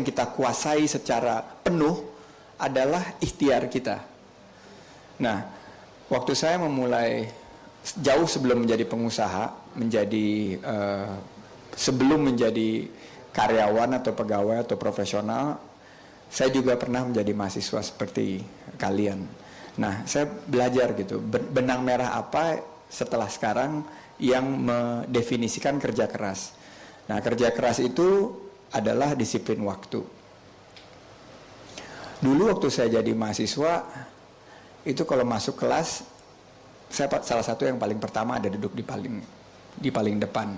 yang kita kuasai secara penuh adalah ikhtiar kita. Nah, waktu saya memulai jauh sebelum menjadi pengusaha, sebelum menjadi karyawan atau pegawai atau profesional, saya juga pernah menjadi mahasiswa seperti kalian. Nah, saya belajar gitu, benang merah apa setelah sekarang yang mendefinisikan kerja keras. Nah, kerja keras itu adalah disiplin waktu. Dulu waktu saya jadi mahasiswa, itu kalau masuk kelas, saya salah satu yang paling pertama ada duduk di paling depan.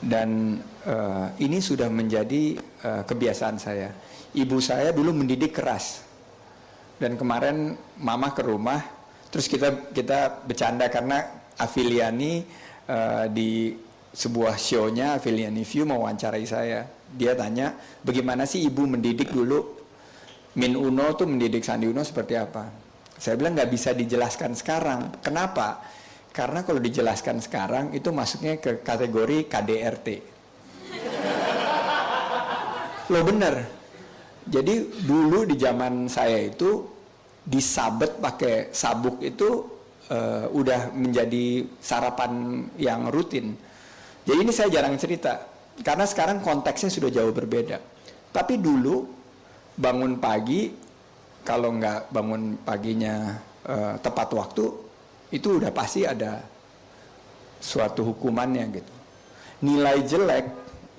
Dan ini sudah menjadi kebiasaan saya. Ibu saya dulu mendidik keras. Dan kemarin mama ke rumah, terus kita bercanda karena Afiliani di sebuah show-nya Afiliani View mewawancarai saya. Dia tanya, bagaimana sih ibu mendidik dulu? Min Uno tuh mendidik Sandi Uno seperti apa? Saya bilang nggak bisa dijelaskan sekarang. Kenapa? Karena kalau dijelaskan sekarang itu masuknya ke kategori KDRT. Loh bener. Jadi dulu di zaman saya itu disabet pakai sabuk itu udah menjadi sarapan yang rutin. Jadi ini saya jarang cerita karena sekarang konteksnya sudah jauh berbeda. Tapi dulu bangun pagi, kalau nggak bangun paginya tepat waktu, itu udah pasti ada suatu hukumannya gitu. Nilai jelek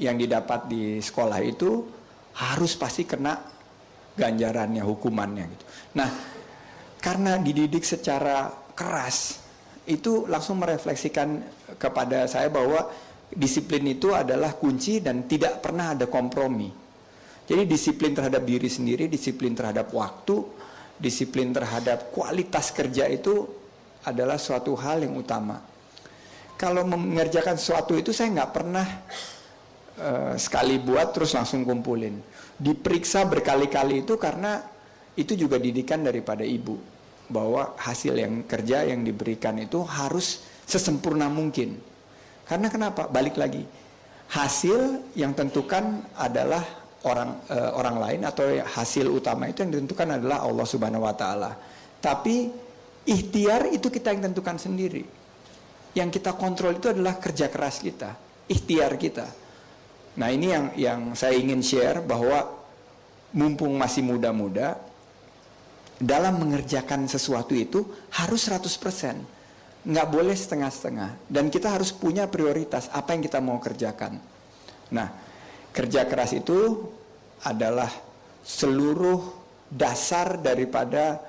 yang didapat di sekolah itu harus pasti kena ganjarannya, hukumannya gitu. Nah, karena dididik secara keras, itu langsung merefleksikan kepada saya bahwa disiplin itu adalah kunci dan tidak pernah ada kompromi. Jadi disiplin terhadap diri sendiri, disiplin terhadap waktu, disiplin terhadap kualitas kerja itu adalah suatu hal yang utama. Kalau mengerjakan sesuatu itu saya nggak pernah sekali buat terus langsung kumpulin. Diperiksa berkali-kali itu karena itu juga didikan daripada ibu. Bahwa hasil yang kerja yang diberikan itu harus sesempurna mungkin. Karena kenapa? Balik lagi. Hasil yang tentukan adalah orang lain atau hasil utama itu yang ditentukan adalah Allah Subhanahu wa taala. Tapi ikhtiar itu kita yang tentukan sendiri. Yang kita kontrol itu adalah kerja keras kita, ikhtiar kita. Nah ini yang saya ingin share bahwa mumpung masih muda-muda, dalam mengerjakan sesuatu itu harus 100%. Nggak boleh setengah-setengah. Dan kita harus punya prioritas apa yang kita mau kerjakan. Nah, kerja keras itu adalah seluruh dasar daripada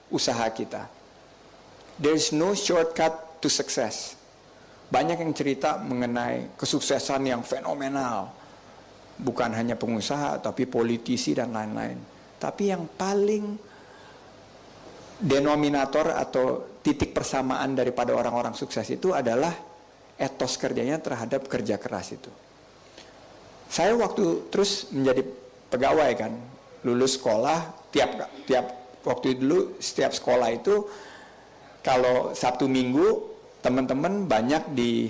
usaha kita. There is no shortcut to success. Banyak yang cerita mengenai kesuksesan yang fenomenal. Bukan hanya pengusaha, tapi politisi dan lain-lain. Tapi yang paling denominator atau titik persamaan daripada orang-orang sukses itu adalah etos kerjanya terhadap kerja keras itu. Saya waktu terus menjadi pegawai kan, lulus sekolah, tiap waktu dulu setiap sekolah itu kalau Sabtu Minggu teman-teman banyak di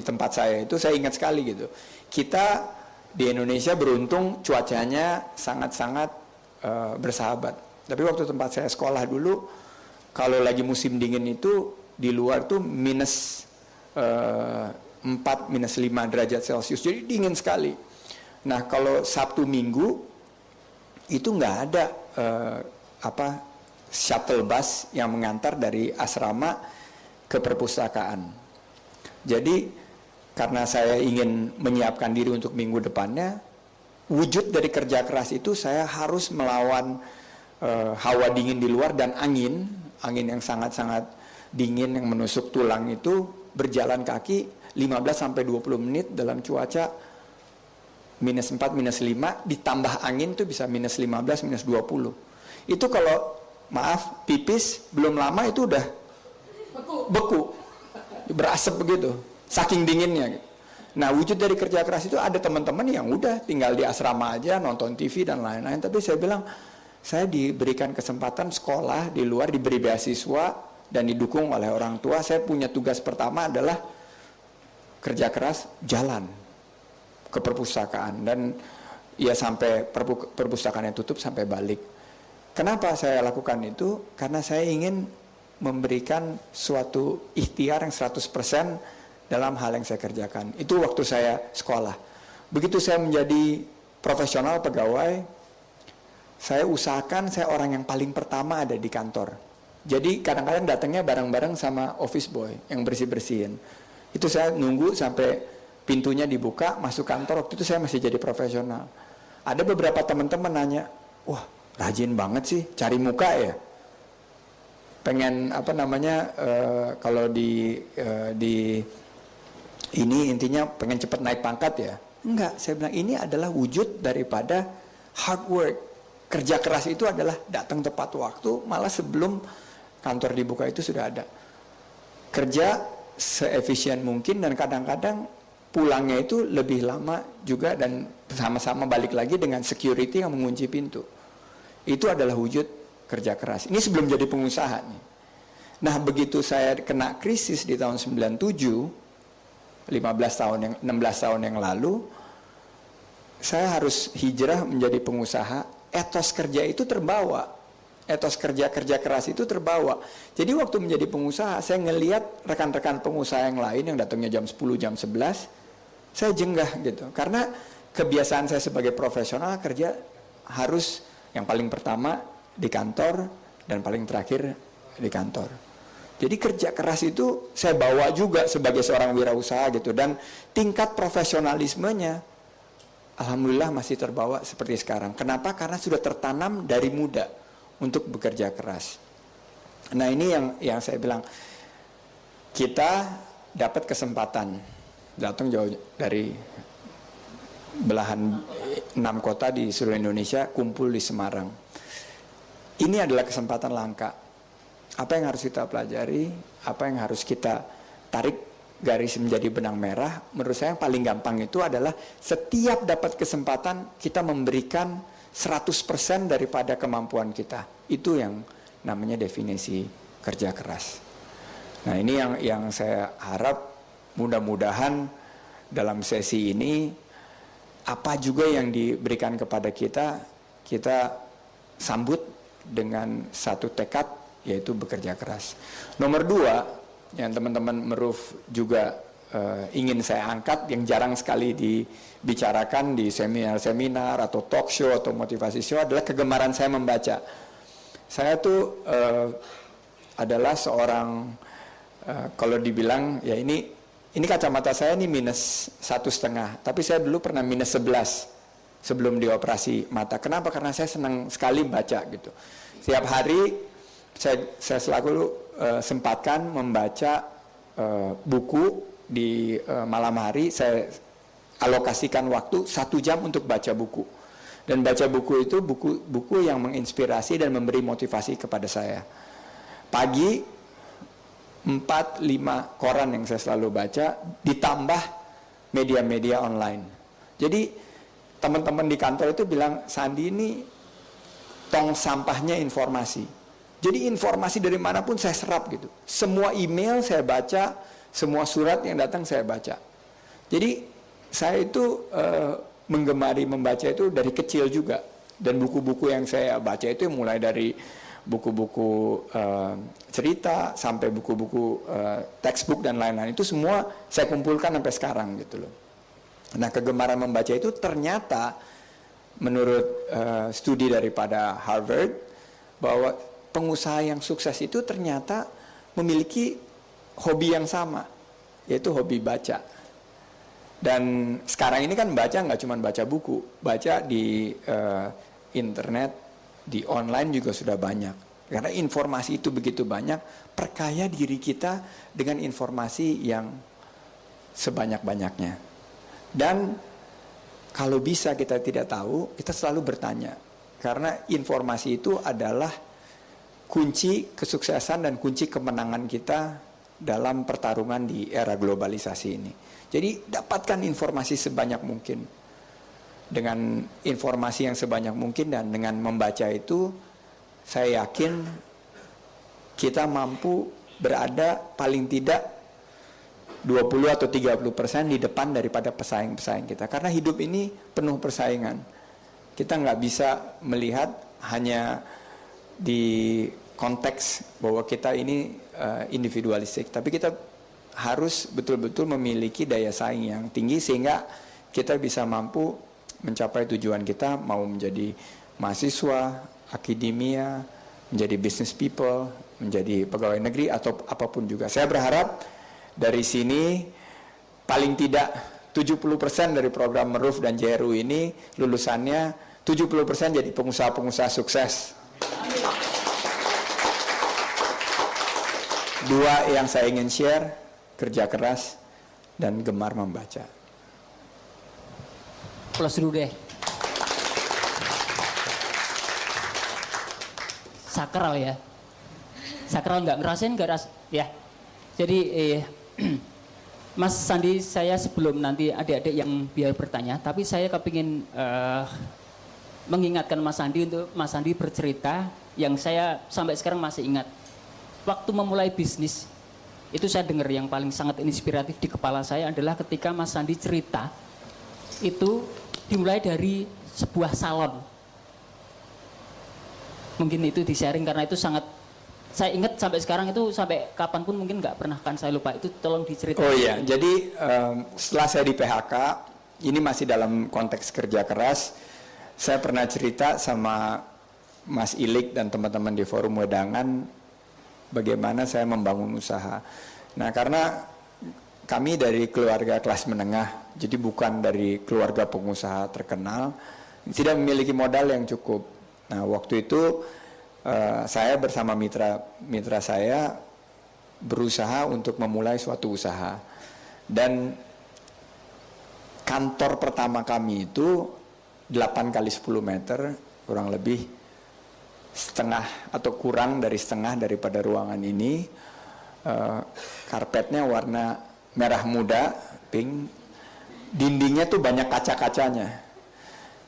tempat saya itu, saya ingat sekali gitu. Kita di Indonesia beruntung cuacanya sangat-sangat bersahabat. Tapi waktu tempat saya sekolah dulu, kalau lagi musim dingin itu di luar tuh minus 4, minus 5 derajat Celcius. Jadi dingin sekali. Nah kalau Sabtu Minggu itu nggak ada shuttle bus yang mengantar dari asrama ke perpustakaan. Jadi karena saya ingin menyiapkan diri untuk minggu depannya, wujud dari kerja keras itu saya harus melawan hawa dingin di luar dan angin yang sangat-sangat dingin yang menusuk tulang itu, berjalan kaki 15-20 menit dalam cuaca minus 4, minus 5, ditambah angin itu bisa minus 15, minus 20. Itu kalau maaf pipis belum lama itu udah beku, berasap begitu, saking dinginnya. Nah wujud dari kerja keras itu ada teman-teman yang udah tinggal di asrama aja, nonton TV dan lain-lain. Tapi saya bilang, saya diberikan kesempatan sekolah di luar, diberi beasiswa dan didukung oleh orang tua. Saya punya tugas pertama adalah kerja keras, jalan ke perpustakaan. Dan ya sampai perpustakaannya tutup sampai balik. Kenapa saya lakukan itu? Karena saya ingin memberikan suatu ikhtiar yang 100% dalam hal yang saya kerjakan. Itu waktu saya sekolah. Begitu saya menjadi profesional pegawai, saya usahakan saya orang yang paling pertama ada di kantor. Jadi kadang-kadang datangnya bareng-bareng sama office boy yang bersih-bersihin. Itu saya nunggu sampai pintunya dibuka, masuk kantor. Waktu itu saya masih jadi profesional. Ada beberapa teman-teman nanya, wah rajin banget sih, cari muka ya. Pengen apa namanya, kalau di ini intinya pengen cepat naik pangkat ya. Enggak, saya bilang ini adalah wujud daripada hard work. Kerja keras itu adalah datang tepat waktu, malah sebelum kantor dibuka itu sudah ada. Kerja seefisien mungkin dan kadang-kadang pulangnya itu lebih lama juga dan sama-sama balik lagi dengan security yang mengunci pintu. Itu adalah wujud kerja keras. Ini sebelum jadi pengusaha nih. Nah, begitu saya kena krisis di tahun 97, 16 tahun yang lalu, saya harus hijrah menjadi pengusaha. Etos kerja itu terbawa. Etos kerja keras itu terbawa. Jadi waktu menjadi pengusaha, saya ngelihat rekan-rekan pengusaha yang lain yang datangnya jam 10, jam 11, saya jenggah gitu. Karena kebiasaan saya sebagai profesional kerja harus yang paling pertama di kantor dan paling terakhir di kantor. Jadi kerja keras itu saya bawa juga sebagai seorang wirausaha gitu. Dan tingkat profesionalismenya alhamdulillah masih terbawa seperti sekarang. Kenapa? Karena sudah tertanam dari muda untuk bekerja keras. Nah ini yang saya bilang, kita dapat kesempatan datang jauh dari belahan 6 kota di seluruh Indonesia kumpul di Semarang. Ini adalah kesempatan langka. Apa yang harus kita pelajari, apa yang harus kita tarik garis menjadi benang merah, menurut saya yang paling gampang itu adalah setiap dapat kesempatan kita memberikan 100% daripada kemampuan kita. Itu yang namanya definisi kerja keras. Nah ini yang saya harap mudah-mudahan dalam sesi ini apa juga yang diberikan kepada kita, kita sambut dengan satu tekad, yaitu bekerja keras. Nomor 2, yang teman-teman Meruf juga ingin saya angkat, yang jarang sekali dibicarakan di seminar-seminar atau talk show atau motivasi show, adalah kegemaran saya membaca. Saya tuh adalah seorang, kalau dibilang, ya ini kacamata saya ini -1,5, tapi saya dulu pernah -11 sebelum dioperasi mata. Kenapa? Karena saya senang sekali baca gitu. Setiap hari saya selalu sempatkan membaca buku di malam hari. Saya alokasikan waktu 1 jam untuk baca buku. Dan baca buku itu buku yang menginspirasi dan memberi motivasi kepada saya. Pagi 4-5 koran yang saya selalu baca, ditambah media-media online. Jadi teman-teman di kantor itu bilang, Sandi ini tong sampahnya informasi. Jadi informasi dari manapun saya serap gitu. Semua email saya baca, semua surat yang datang saya baca. Jadi saya itu menggemari membaca itu dari kecil juga. Dan buku-buku yang saya baca itu mulai dari buku-buku cerita sampai buku-buku textbook dan lain-lain, itu semua saya kumpulkan sampai sekarang gitu loh. Nah kegemaran membaca itu ternyata menurut studi daripada Harvard, bahwa pengusaha yang sukses itu ternyata memiliki hobi yang sama, yaitu hobi baca. Dan sekarang ini kan baca nggak cuma baca buku, baca di internet, di online juga sudah banyak. Karena informasi itu begitu banyak, perkaya diri kita dengan informasi yang sebanyak-banyaknya. Dan kalau bisa kita tidak tahu, kita selalu bertanya. Karena informasi itu adalah kunci kesuksesan dan kunci kemenangan kita dalam pertarungan di era globalisasi ini. Jadi dapatkan informasi sebanyak mungkin. Dengan informasi yang sebanyak mungkin dan dengan membaca itu, saya yakin kita mampu berada paling tidak 20 atau 30% di depan daripada pesaing-pesaing kita. Karena hidup ini penuh persaingan. Kita nggak bisa melihat hanya di konteks bahwa kita ini individualistik, tapi kita harus betul-betul memiliki daya saing yang tinggi sehingga kita bisa mampu mencapai tujuan kita, mau menjadi mahasiswa, akademia, menjadi business people, menjadi pegawai negeri atau apapun juga. Saya berharap dari sini paling tidak 70% dari program Meruf dan JRU ini lulusannya 70% jadi pengusaha-pengusaha sukses. Dua yang saya ingin share, kerja keras dan gemar membaca. Plus dulu deh. Sakral ya. Sakral nggak ngerasain nggak ras ya. Jadi Mas Sandi, saya sebelum nanti adik-adik yang biar bertanya, tapi saya kepingin mengingatkan Mas Sandi untuk Mas Sandi bercerita yang saya sampai sekarang masih ingat. Waktu memulai bisnis, itu saya dengar yang paling sangat inspiratif di kepala saya adalah ketika Mas Sandi cerita, itu dimulai dari sebuah salon. Mungkin itu di-sharing karena itu sangat, saya ingat sampai sekarang itu, sampai kapanpun mungkin nggak pernah kan saya lupa, itu tolong diceritakan. Oh iya, jadi setelah saya di PHK, ini masih dalam konteks kerja keras, saya pernah cerita sama Mas Ilik dan teman-teman di Forum Wedangan bagaimana saya membangun usaha. Nah, karena kami dari keluarga kelas menengah, jadi bukan dari keluarga pengusaha terkenal, tidak memiliki modal yang cukup. Nah, waktu itu saya bersama mitra saya berusaha untuk memulai suatu usaha. Dan kantor pertama kami itu 8 kali 10 meter, kurang lebih setengah atau kurang dari setengah daripada ruangan ini. Karpetnya warna merah muda, pink. Dindingnya tuh banyak kaca-kacanya.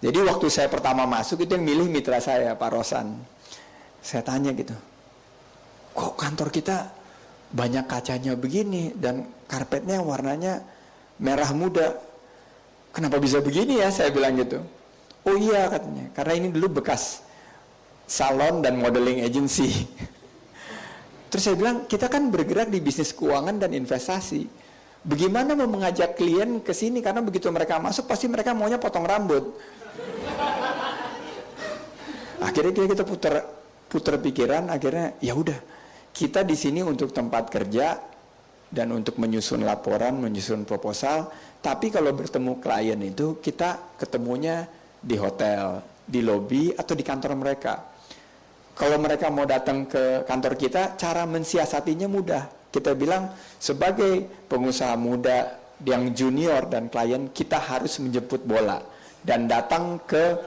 Jadi waktu saya pertama masuk itu yang milih mitra saya, Pak Rosan. Saya tanya gitu, kok kantor kita banyak kacanya begini dan karpetnya warnanya merah muda, kenapa bisa begini ya? Saya bilang gitu. Oh iya katanya, karena ini dulu bekas salon dan modeling agency. Terus saya bilang, kita kan bergerak di bisnis keuangan dan investasi. Bagaimana mau mengajak klien ke sini? Karena begitu mereka masuk, pasti mereka maunya potong rambut. Akhirnya kita putar pikiran. Akhirnya ya udah, kita di sini untuk tempat kerja dan untuk menyusun laporan, menyusun proposal. Tapi kalau bertemu klien itu kita ketemunya di hotel, di lobi atau di kantor mereka. Kalau mereka mau datang ke kantor kita, cara mensiasatinya mudah. Kita bilang sebagai pengusaha muda yang junior dan klien, kita harus menjemput bola dan datang ke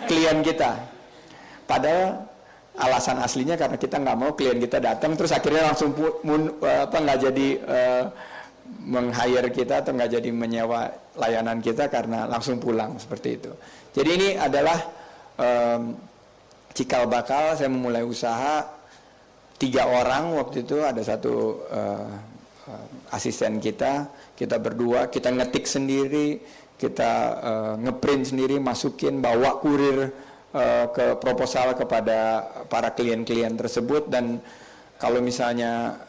klien kita. Padahal alasan aslinya karena kita nggak mau klien kita datang, terus akhirnya langsung nggak jadi meng-hire kita atau nggak jadi menyewa layanan kita karena langsung pulang seperti itu. Jadi ini adalah cikal bakal saya memulai usaha. 3 orang waktu itu, ada satu asisten kita berdua, kita ngetik sendiri, kita ngeprint sendiri, masukin, bawa kurir ke proposal kepada para klien-klien tersebut. Dan kalau misalnya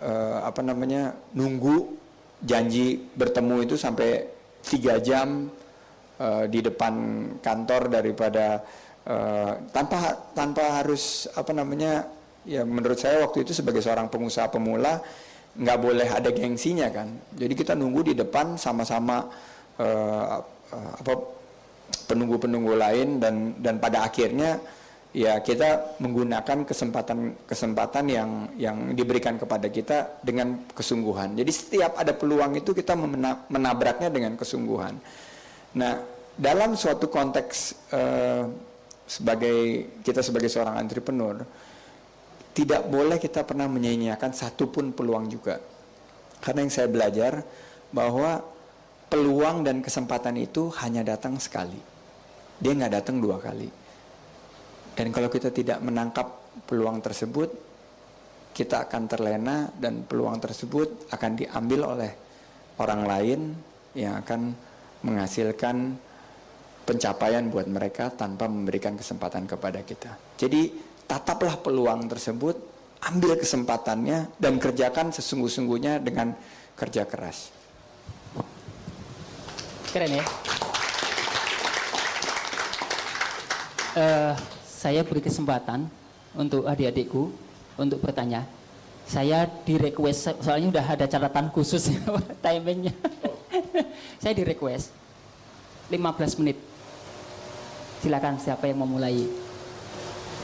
nunggu janji bertemu itu sampai 3 jam di depan kantor daripada tanpa harus ya menurut saya waktu itu sebagai seorang pengusaha pemula nggak boleh ada gengsinya kan. Jadi kita nunggu di depan sama-sama penunggu-penunggu lain dan pada akhirnya ya kita menggunakan kesempatan yang diberikan kepada kita dengan kesungguhan. Jadi setiap ada peluang itu kita menabraknya dengan kesungguhan. Nah, dalam suatu konteks sebagai seorang entrepreneur, tidak boleh kita pernah menyia-nyiakan satupun peluang juga. Karena yang saya belajar bahwa peluang dan kesempatan itu hanya datang sekali. Dia nggak datang 2 kali. Dan kalau kita tidak menangkap peluang tersebut, kita akan terlena dan peluang tersebut akan diambil oleh orang lain yang akan menghasilkan pencapaian buat mereka tanpa memberikan kesempatan kepada kita. Jadi tataplah peluang tersebut, ambil kesempatannya dan kerjakan sesungguh-sungguhnya dengan kerja keras. Keren ya. Saya beri kesempatan untuk adik-adikku untuk bertanya. Saya di request, soalnya udah ada catatan khusus timingnya. Saya di request 15 menit. Silakan siapa yang mau mulai.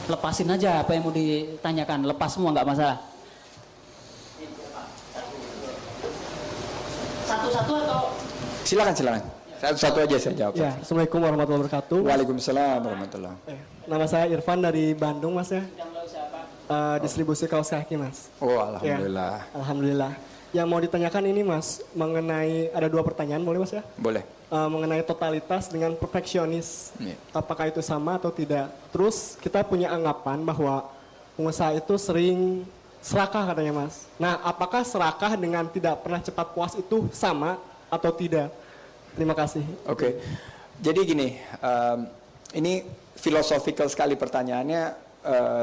Lepasin aja apa yang mau ditanyakan, lepas semua nggak masalah. Satu-satu atau? Silakan. Satu-satu aja saya jawab. Ya, Assalamualaikum warahmatullahi wabarakatuh. Waalaikumsalam warahmatullahi. Nama saya Irfan dari Bandung, Mas ya. Distribusi kaos kaki, Mas. Oh, alhamdulillah. Ya, alhamdulillah. Yang mau ditanyakan ini, Mas, mengenai ada 2 pertanyaan, boleh Mas ya? Boleh. Mengenai totalitas dengan perfeksionis. Ya. Apakah itu sama atau tidak? Terus kita punya anggapan bahwa pengusaha itu sering serakah katanya, Mas. Nah, apakah serakah dengan tidak pernah cepat puas itu sama atau tidak? Terima kasih. Oke. Jadi gini, ini philosophical sekali pertanyaannya,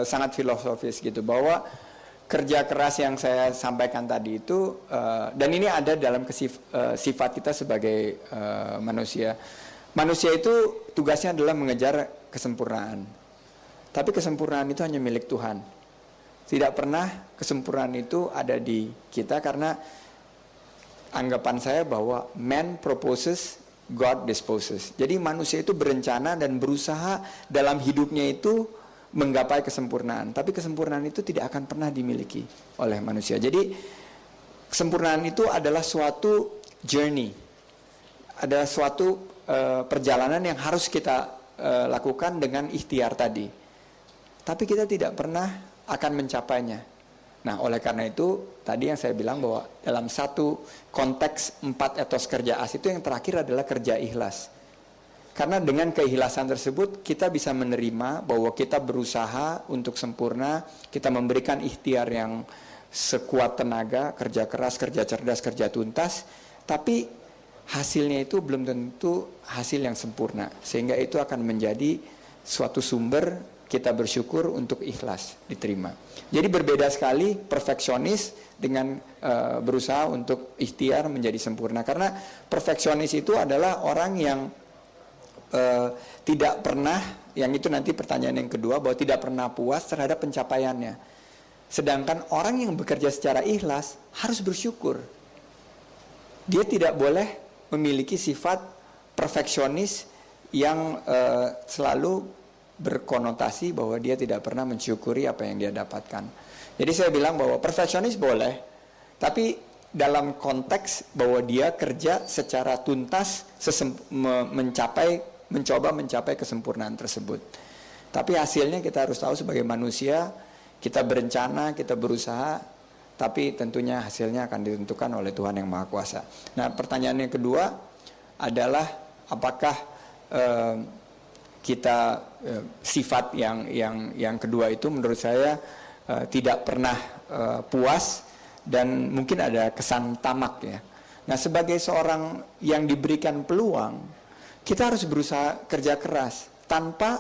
sangat filosofis gitu, bahwa kerja keras yang saya sampaikan tadi itu, dan ini ada dalam sifat kita sebagai manusia. Manusia itu tugasnya adalah mengejar kesempurnaan. Tapi kesempurnaan itu hanya milik Tuhan. Tidak pernah kesempurnaan itu ada di kita, karena anggapan saya bahwa man proposes, God disposes. Jadi manusia itu berencana dan berusaha dalam hidupnya itu menggapai kesempurnaan. Tapi kesempurnaan itu tidak akan pernah dimiliki oleh manusia. Jadi kesempurnaan itu adalah suatu journey. Ada suatu perjalanan yang harus kita lakukan dengan ikhtiar tadi. Tapi kita tidak pernah akan mencapainya. Nah, oleh karena itu tadi yang saya bilang bahwa dalam satu konteks 4 etos kerja as itu yang terakhir adalah kerja ikhlas. Karena dengan keikhlasan tersebut kita bisa menerima bahwa kita berusaha untuk sempurna, kita memberikan ikhtiar yang sekuat tenaga, kerja keras, kerja cerdas, kerja tuntas, tapi hasilnya itu belum tentu hasil yang sempurna. Sehingga itu akan menjadi suatu sumber kita bersyukur untuk ikhlas diterima. Jadi berbeda sekali perfeksionis dengan berusaha untuk ikhtiar menjadi sempurna. Karena perfeksionis itu adalah orang yang tidak pernah, yang itu nanti pertanyaan yang kedua, bahwa tidak pernah puas terhadap pencapaiannya. Sedangkan orang yang bekerja secara ikhlas harus bersyukur. Dia tidak boleh memiliki sifat perfeksionis yang selalu berkonotasi bahwa dia tidak pernah mensyukuri apa yang dia dapatkan. Jadi saya bilang bahwa perfeksionis boleh, tapi dalam konteks bahwa dia kerja secara tuntas mencoba mencapai kesempurnaan tersebut. Tapi hasilnya kita harus tahu sebagai manusia, kita berencana, kita berusaha, tapi tentunya hasilnya akan ditentukan oleh Tuhan yang Maha Kuasa. Nah, pertanyaan yang kedua adalah apakah kita sifat yang kedua itu menurut saya tidak pernah puas dan mungkin ada kesan tamak ya. Nah, sebagai seorang yang diberikan peluang, kita harus berusaha kerja keras tanpa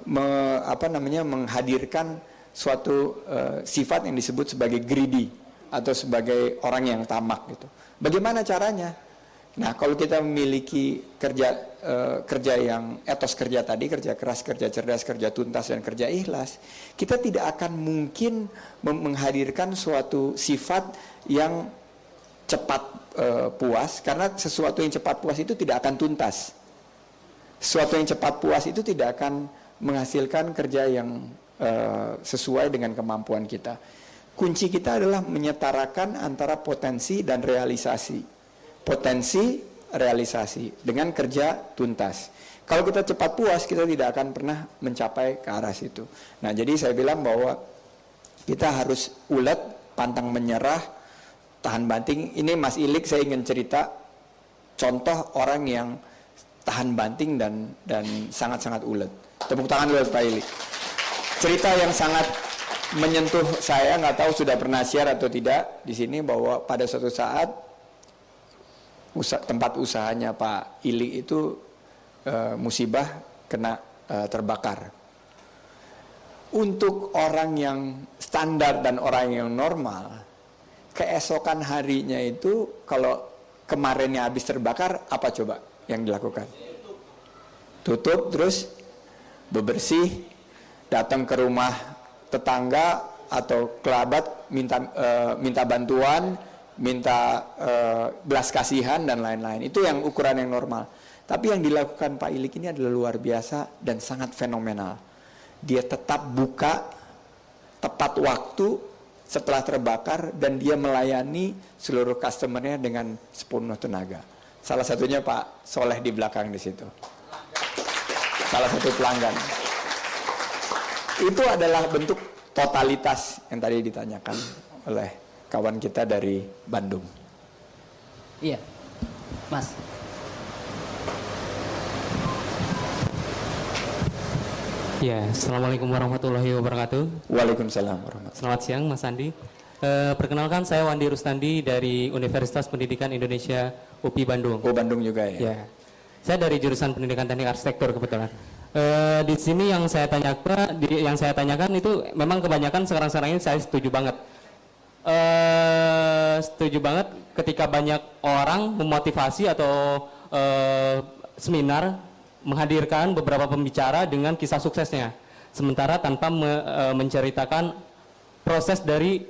menghadirkan suatu sifat yang disebut sebagai greedy atau sebagai orang yang tamak gitu. Bagaimana caranya? Nah, kalau kita memiliki kerja yang etos kerja tadi, kerja keras, kerja cerdas, kerja tuntas, dan kerja ikhlas, kita tidak akan mungkin menghadirkan suatu sifat yang cepat puas, karena sesuatu yang cepat puas itu tidak akan tuntas. Sesuatu yang cepat puas itu tidak akan menghasilkan kerja yang sesuai dengan kemampuan kita. Kunci kita adalah menyetarakan antara potensi dan realisasi. Potensi, realisasi dengan kerja tuntas. Kalau kita cepat puas, kita tidak akan pernah mencapai ke arah situ. Nah, jadi saya bilang bahwa kita harus ulet, pantang menyerah, tahan banting. Ini Mas Ilik, saya ingin cerita contoh orang yang tahan banting dan sangat-sangat ulet. Tepuk tangan dulu Pak Ilik. Cerita yang sangat menyentuh saya, nggak tahu sudah pernah share atau tidak di sini, bahwa pada suatu saat tempat usahanya Pak Ili itu musibah kena terbakar. Untuk orang yang standar dan orang yang normal, keesokan harinya itu kalau kemarinnya habis terbakar, apa coba yang dilakukan? Tutup, terus bebersih, datang ke rumah tetangga atau kerabat, minta bantuan, minta belas kasihan dan lain-lain. Itu yang ukuran yang normal. Tapi yang dilakukan Pak Ilik ini adalah luar biasa dan sangat fenomenal. Dia tetap buka tepat waktu setelah terbakar dan dia melayani seluruh customernya dengan sepenuh tenaga. Salah satunya Pak Soleh di belakang di situ. Salah satu pelanggan. Itu adalah bentuk totalitas yang tadi ditanyakan oleh kawan kita dari Bandung. Iya, Mas. Ya, Assalamualaikum warahmatullahi wabarakatuh. Waalaikumsalam warahmatullahi wabarakatuh. Selamat siang Mas Andi. Perkenalkan saya Wandi Rustandi dari Universitas Pendidikan Indonesia UPI Bandung. Oh, Bandung juga ya? Ya, saya dari jurusan Pendidikan Teknik Arsitektur kebetulan. Di sini yang saya tanyakan itu memang kebanyakan sekarang ini saya setuju banget. Setuju banget ketika banyak orang memotivasi atau seminar menghadirkan beberapa pembicara dengan kisah suksesnya, sementara tanpa menceritakan proses dari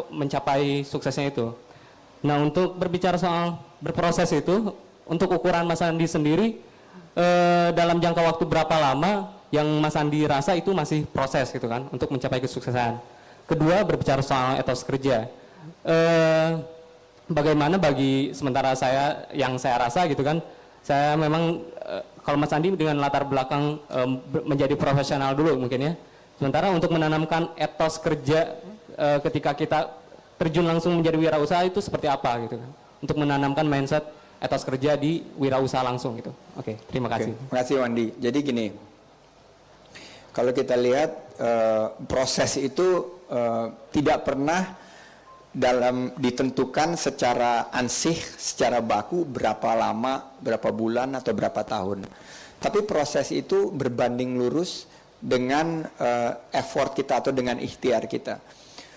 mencapai suksesnya itu. Nah, untuk berbicara soal berproses itu, untuk ukuran Mas Andi sendiri, dalam jangka waktu berapa lama yang Mas Andi rasa itu masih proses gitu kan, untuk mencapai kesuksesan. Kedua, berbicara soal etos kerja. Bagaimana bagi sementara saya, yang saya rasa gitu kan, saya memang kalau Mas Andi dengan latar belakang menjadi profesional dulu mungkin ya. Sementara untuk menanamkan etos kerja ketika kita terjun langsung menjadi wirausaha itu seperti apa gitu kan. Untuk menanamkan mindset etos kerja di wirausaha langsung gitu. Oke, terima kasih. Terima kasih Wandi. Jadi gini, kalau kita lihat proses itu tidak pernah ditentukan secara ansih, secara baku berapa lama, berapa bulan atau berapa tahun. Tapi proses itu berbanding lurus dengan effort kita atau dengan ikhtiar kita.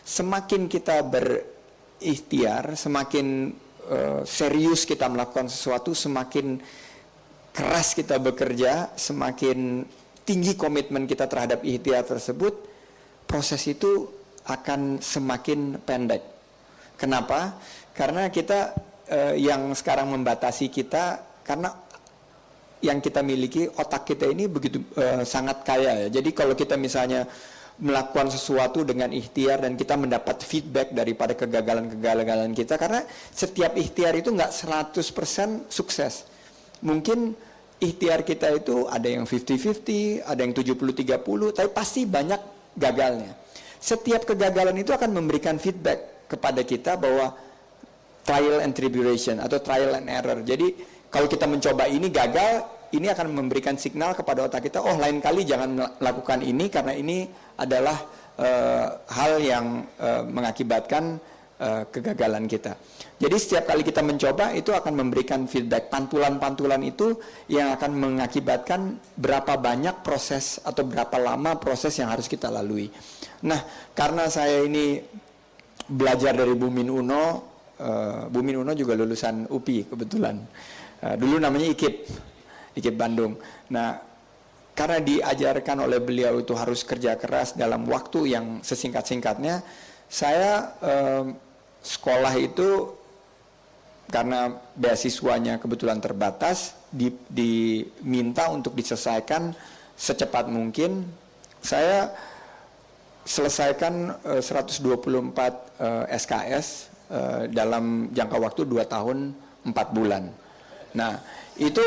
Semakin kita berikhtiar, semakin serius kita melakukan sesuatu, semakin keras kita bekerja, semakin tinggi komitmen kita terhadap ikhtiar tersebut, proses itu akan semakin pendek. Kenapa? Karena kita yang sekarang membatasi kita, karena yang kita miliki, otak kita ini begitu sangat kaya ya. Jadi kalau kita misalnya melakukan sesuatu dengan ikhtiar dan kita mendapat feedback daripada kegagalan-kegagalan kita, karena setiap ikhtiar itu nggak 100% sukses. Mungkin ikhtiar kita itu ada yang 50-50, ada yang 70-30, tapi pasti banyak gagalnya. Setiap kegagalan itu akan memberikan feedback kepada kita bahwa trial and tribulation atau trial and error. Jadi kalau kita mencoba ini gagal, ini akan memberikan signal kepada otak kita, oh lain kali jangan melakukan ini karena ini adalah hal yang mengakibatkan kegagalan kita. Jadi setiap kali kita mencoba itu akan memberikan feedback, pantulan-pantulan itu yang akan mengakibatkan berapa banyak proses atau berapa lama proses yang harus kita lalui. Nah, karena saya ini belajar dari Bu Min Uno, Bu Min Uno juga lulusan UPI kebetulan. Dulu namanya IKIP Bandung. Nah, karena diajarkan oleh beliau itu harus kerja keras dalam waktu yang sesingkat-singkatnya, saya sekolah itu karena beasiswanya kebetulan terbatas, diminta untuk diselesaikan secepat mungkin. Saya selesaikan 124 SKS dalam jangka waktu 2 tahun 4 bulan. Nah, itu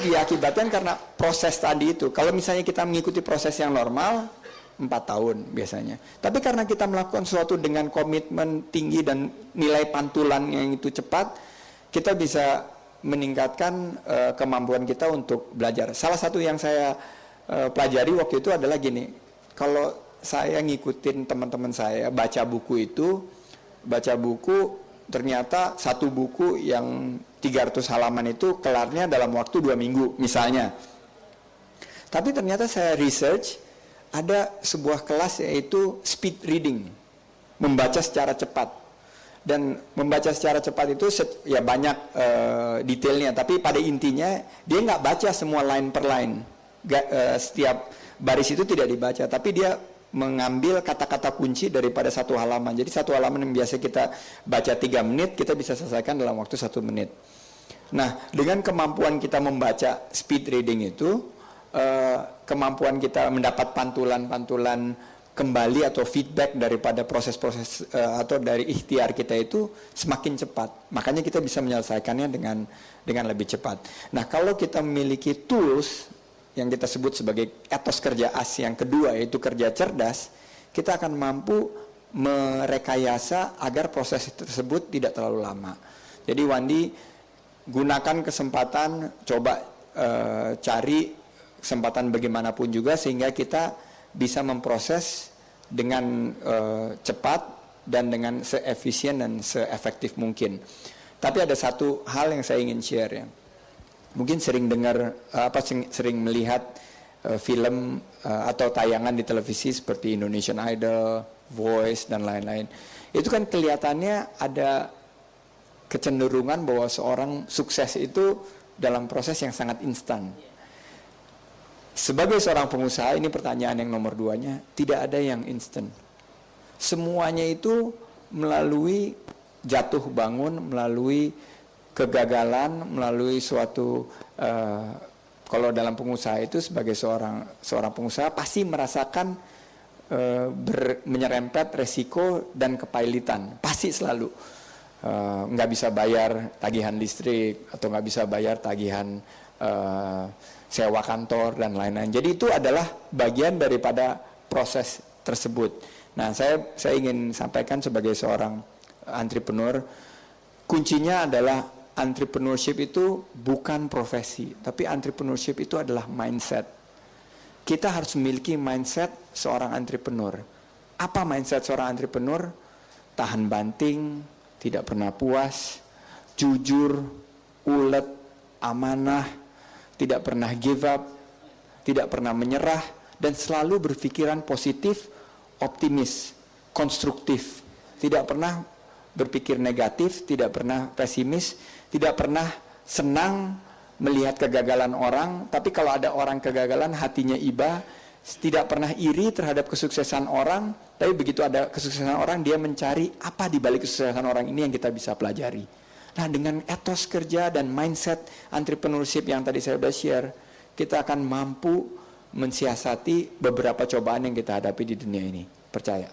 diakibatkan karena proses tadi itu. Kalau misalnya kita mengikuti proses yang normal 4 tahun biasanya. Tapi karena kita melakukan sesuatu dengan komitmen tinggi dan nilai pantulan yang itu cepat, kita bisa meningkatkan kemampuan kita untuk belajar. Salah satu yang saya pelajari waktu itu adalah gini, kalau saya ngikutin teman-teman saya baca buku ternyata satu buku yang 300 halaman itu kelarnya dalam waktu 2 minggu misalnya. Tapi ternyata saya research, ada sebuah kelas yaitu speed reading, membaca secara cepat. Dan membaca secara cepat itu ya banyak detailnya, tapi pada intinya dia nggak baca semua line per line. Setiap baris itu tidak dibaca, tapi dia mengambil kata-kata kunci daripada satu halaman. Jadi satu halaman yang biasa kita baca 3 menit, kita bisa selesaikan dalam waktu 1 menit. Nah, dengan kemampuan kita membaca speed reading itu, kemampuan kita mendapat pantulan-pantulan kembali atau feedback daripada proses-proses atau dari ikhtiar kita itu semakin cepat. Makanya kita bisa menyelesaikannya dengan lebih cepat. Nah, kalau kita memiliki tools yang kita sebut sebagai etos kerja as yang kedua, yaitu kerja cerdas, kita akan mampu merekayasa agar proses tersebut tidak terlalu lama. Jadi Wandi, gunakan kesempatan, coba cari kesempatan bagaimanapun juga sehingga kita bisa memproses dengan cepat dan dengan seefisien dan seefektif mungkin. Tapi ada satu hal yang saya ingin share ya. Mungkin sering dengar sering melihat film atau tayangan di televisi seperti Indonesian Idol, Voice dan lain-lain. Itu kan kelihatannya ada kecenderungan bahwa seorang sukses itu dalam proses yang sangat instan. Sebagai seorang pengusaha, ini pertanyaan yang nomor 2-nya, tidak ada yang instan. Semuanya itu melalui jatuh bangun, melalui kegagalan, melalui suatu kalau dalam pengusaha itu sebagai seorang pengusaha pasti merasakan menyerempet resiko dan kepailitan, pasti selalu nggak bisa bayar tagihan listrik atau nggak bisa bayar tagihan sewa kantor dan lain-lain. Jadi itu adalah bagian daripada proses tersebut. Nah, saya ingin sampaikan sebagai seorang entrepreneur, kuncinya adalah entrepreneurship itu bukan profesi, tapi entrepreneurship itu adalah mindset. Kita harus memiliki mindset seorang entrepreneur. Apa mindset seorang entrepreneur? Tahan banting, tidak pernah puas, jujur, ulet, amanah, tidak pernah give up, tidak pernah menyerah, dan selalu berpikiran positif, optimis, konstruktif. Tidak pernah berpikir negatif, tidak pernah pesimis, tidak pernah senang melihat kegagalan orang, tapi kalau ada orang kegagalan hatinya iba, tidak pernah iri terhadap kesuksesan orang, tapi begitu ada kesuksesan orang dia mencari apa di balik kesuksesan orang ini yang kita bisa pelajari. Nah, dengan etos kerja dan mindset entrepreneurship yang tadi saya sudah share, kita akan mampu mensiasati beberapa cobaan yang kita hadapi di dunia ini. Percaya.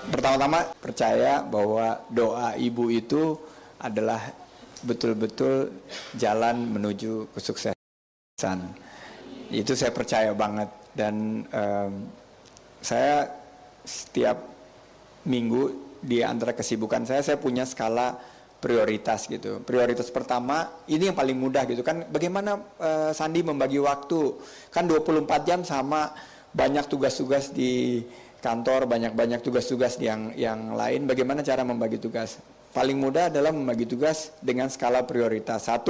Pertama-tama percaya bahwa doa ibu itu adalah betul-betul jalan menuju kesuksesan. Itu saya percaya banget, dan saya setiap minggu di antara kesibukan saya punya skala prioritas gitu. Prioritas pertama, ini yang paling mudah gitu kan, bagaimana Sandi membagi waktu. Kan 24 jam sama banyak tugas-tugas di kantor, banyak tugas-tugas yang lain. Bagaimana cara membagi tugas? Paling mudah adalah membagi tugas dengan skala prioritas. 1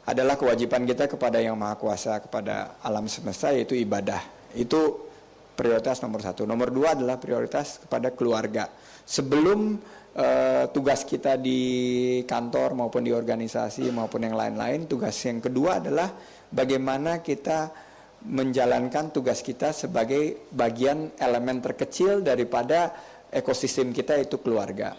adalah kewajiban kita kepada Yang Maha Kuasa, kepada alam semesta, yaitu ibadah. Itu prioritas nomor 1. Nomor 2 adalah prioritas kepada keluarga. Sebelum tugas kita di kantor maupun di organisasi maupun yang lain-lain, tugas yang kedua adalah bagaimana kita menjalankan tugas kita sebagai bagian elemen terkecil daripada ekosistem kita, itu keluarga.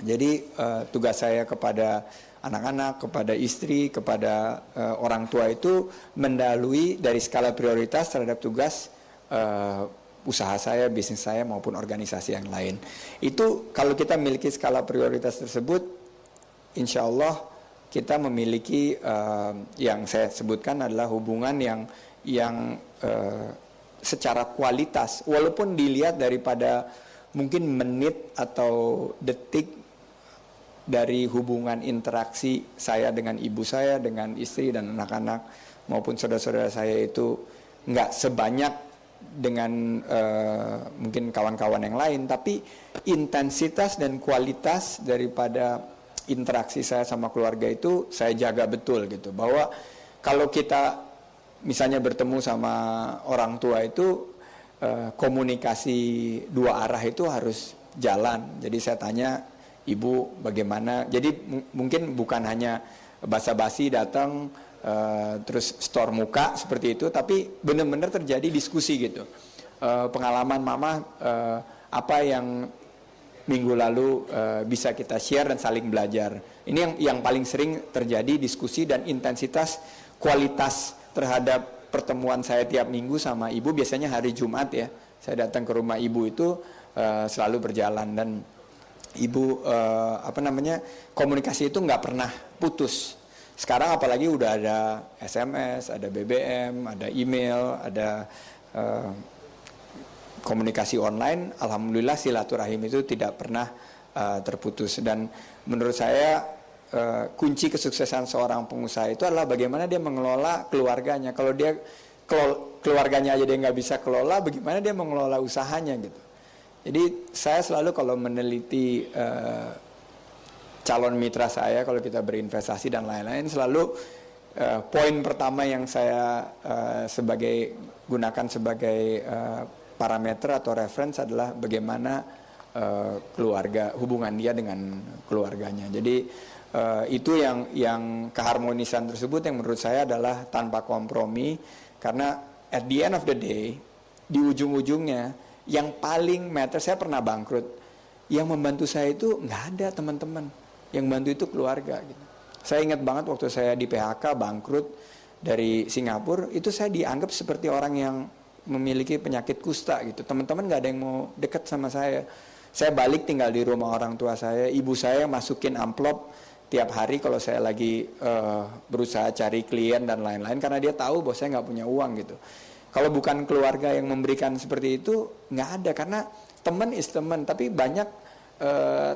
Jadi tugas saya kepada anak-anak, kepada istri, kepada orang tua itu mendalui dari skala prioritas terhadap tugas usaha saya, bisnis saya maupun organisasi yang lain. Itu kalau kita memiliki skala prioritas tersebut, insya Allah kita memiliki yang saya sebutkan adalah hubungan yang secara kualitas, walaupun dilihat daripada mungkin menit atau detik dari hubungan interaksi saya dengan ibu saya, dengan istri dan anak-anak maupun saudara-saudara saya itu nggak sebanyak dengan mungkin kawan-kawan yang lain, tapi intensitas dan kualitas daripada interaksi saya sama keluarga itu saya jaga betul gitu. Bahwa kalau kita misalnya bertemu sama orang tua itu komunikasi dua arah itu harus jalan. Jadi saya tanya, ibu bagaimana? Jadi mungkin bukan hanya basa-basi datang terus store muka seperti itu, tapi benar-benar terjadi diskusi gitu. Pengalaman mama apa yang minggu lalu bisa kita share dan saling belajar. Ini yang paling sering terjadi diskusi, dan intensitas kualitas terhadap pertemuan saya tiap minggu sama ibu, biasanya hari Jumat ya. Saya datang ke rumah ibu itu selalu berjalan, dan ibu komunikasi itu nggak pernah putus. Sekarang apalagi udah ada SMS, ada BBM, ada email, ada komunikasi online. Alhamdulillah silaturahim itu tidak pernah terputus. Dan menurut saya kunci kesuksesan seorang pengusaha itu adalah bagaimana dia mengelola keluarganya. Kalau dia keluarganya aja dia nggak bisa kelola, bagaimana dia mengelola usahanya gitu. Jadi saya selalu kalau meneliti calon mitra saya, kalau kita berinvestasi dan lain-lain, selalu poin pertama yang saya gunakan sebagai parameter atau reference adalah bagaimana keluarga, hubungan dia dengan keluarganya. Jadi itu yang keharmonisan tersebut yang menurut saya adalah tanpa kompromi, karena at the end of the day, di ujung-ujungnya yang paling matter, saya pernah bangkrut, yang membantu saya itu nggak ada teman-teman, yang bantu itu keluarga gitu. Saya ingat banget waktu saya di PHK bangkrut dari Singapura, itu saya dianggap seperti orang yang memiliki penyakit kusta gitu. Teman-teman nggak ada yang mau deket sama saya. Saya balik tinggal di rumah orang tua saya, ibu saya masukin amplop tiap hari kalau saya lagi berusaha cari klien dan lain-lain, karena dia tahu bahwa saya nggak punya uang gitu. Kalau bukan keluarga yang memberikan seperti itu, nggak ada. Karena teman is teman, tapi banyak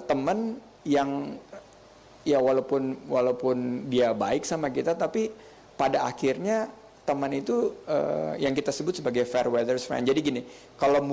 teman yang ya walaupun dia baik sama kita, tapi pada akhirnya teman itu yang kita sebut sebagai fair weather friend. Jadi gini, kalau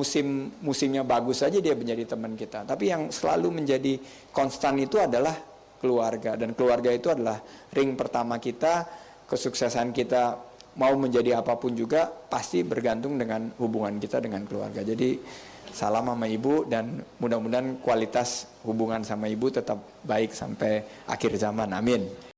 musimnya bagus saja dia menjadi teman kita, tapi yang selalu menjadi konstan itu adalah keluarga, dan keluarga itu adalah ring pertama kita. Kesuksesan kita mau menjadi apapun juga pasti bergantung dengan hubungan kita dengan keluarga. Jadi salam sama ibu, dan mudah-mudahan kualitas hubungan sama ibu tetap baik sampai akhir zaman. Amin.